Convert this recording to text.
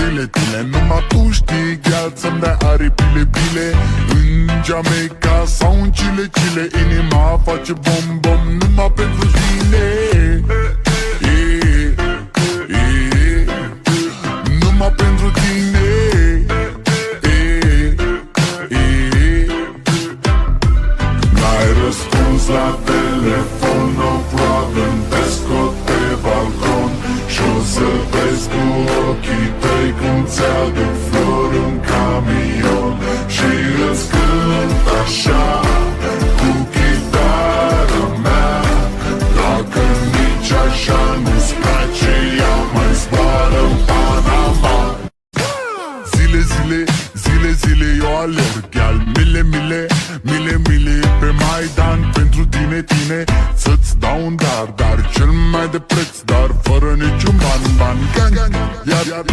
tile, tile. Numai tu știi, gheal, să-mi dai aripile, bile. În Jamaica sau în Chile, Chile, inima face bom-bom numai pentru tine. Numai pentru tine. N-ai răspuns la telefon, no problem, te scot pe balcon și o să vezi cu ochii tăi cum ți-aduc flori în camion și îți cânt așa cu chitara mea. Dacă nici așa nu-ți place, ea mai zboară în Panama. Zile, zile, zile, zile eu alerg, gheal, mile, mile, mile, mile pe Maidan pentru tine, tine. Să-ți dau un dar, dar cel mai de preț, dar fără niciun ban, ban, gang, gang, iar